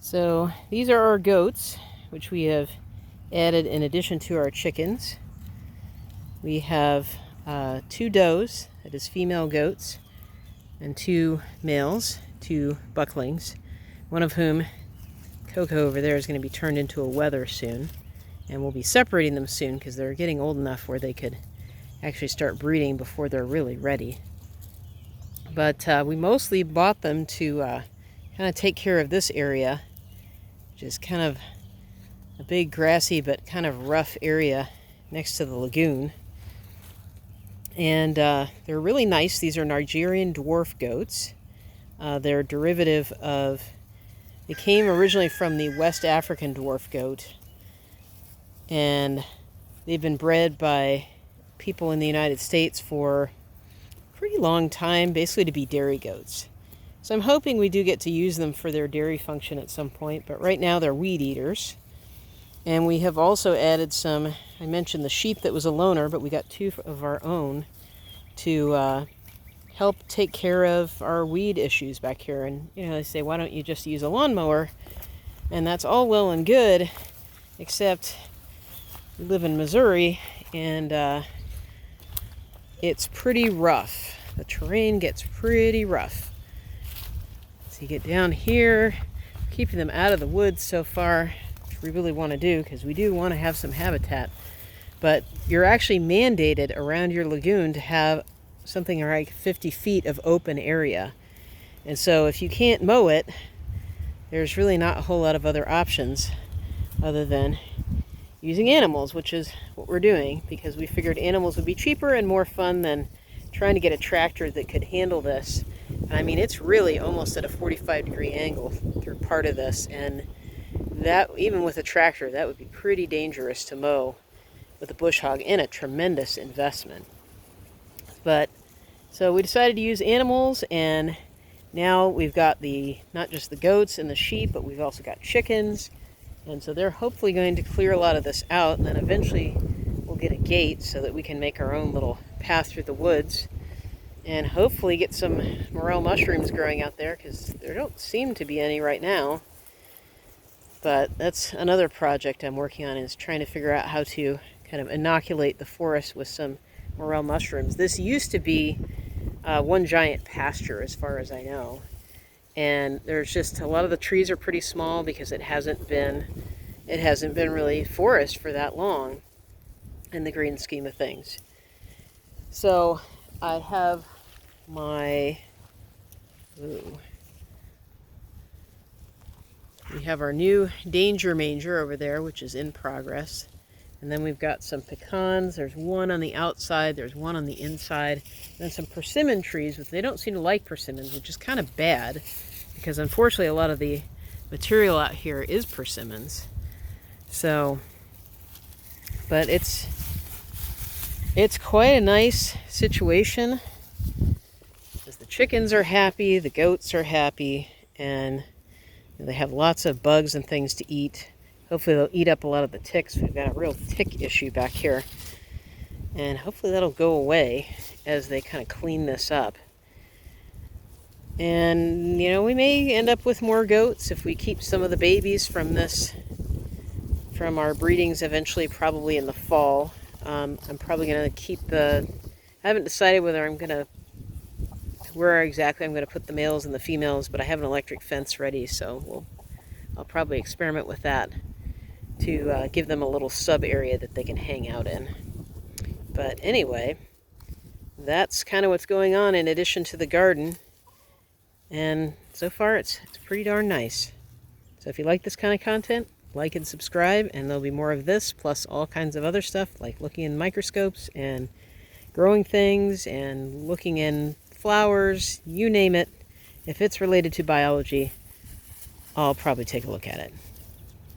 So these are our goats, which we have added in addition to our chickens. We have 2 does, that is female goats, and 2 males, 2 bucklings, one of whom, Coco over there, is going to be turned into a wether soon. And we'll be separating them soon because they're getting old enough where they could actually start breeding before they're really ready. But we mostly bought them to kind of take care of this area, which is kind of a big grassy but kind of rough area next to the lagoon. And they're really nice. These are Nigerian Dwarf Goats. They're a derivative of, they came originally from the West African Dwarf Goat, and they've been bred by people in the United States for a pretty long time, basically to be dairy goats. So I'm hoping we do get to use them for their dairy function at some point, but right now they're weed eaters. And we have also added some, I mentioned the sheep that was a loner, but we got 2 of our own to help take care of our weed issues back here. And, you know, they say, why don't you just use a lawnmower? And that's all well and good, except we live in Missouri, and it's pretty rough. The terrain gets pretty rough. So you get down here, keeping them out of the woods so far, which we really want to do because we do want to have some habitat. But you're actually mandated around your lagoon to have something like 50 feet of open area. And so if you can't mow it, there's really not a whole lot of other options other than using animals, which is what we're doing because we figured animals would be cheaper and more fun than trying to get a tractor that could handle this. And I mean, it's really almost at a 45-degree angle through part of this, and that, even with a tractor, that would be pretty dangerous to mow with a bush hog and a tremendous investment. But so we decided to use animals, and now we've got not just the goats and the sheep, but we've also got chickens. And so they're hopefully going to clear a lot of this out, and then eventually we'll get a gate so that we can make our own little path through the woods and hopefully get some morel mushrooms growing out there, because there don't seem to be any right now. But that's another project I'm working on, is trying to figure out how to kind of inoculate the forest with some morel mushrooms. This used to be one giant pasture as far as I know. And there's just a lot of the trees are pretty small because it hasn't been really forest for that long in the grand scheme of things. So I have we have our new danger manger over there, which is in progress. And then we've got some pecans. There's one on the outside, there's one on the inside. And then some persimmon trees, but they don't seem to like persimmons, which is kind of bad because unfortunately a lot of the material out here is persimmons. So, but it's quite a nice situation because the chickens are happy, the goats are happy, and they have lots of bugs and things to eat. Hopefully they'll eat up a lot of the ticks. We've got a real tick issue back here. And hopefully that'll go away as they kind of clean this up. And, you know, we may end up with more goats if we keep some of the babies from our breedings eventually, probably in the fall. I'm probably going to keep I haven't decided where exactly I'm going to put the males and the females, but I have an electric fence ready, so I'll probably experiment with that to give them a little sub area that they can hang out in. But anyway, that's kind of what's going on in addition to the garden. And so far it's pretty darn nice. So if you like this kind of content, like and subscribe, and there'll be more of this, plus all kinds of other stuff like looking in microscopes and growing things and looking in flowers, you name it. If it's related to biology, I'll probably take a look at it.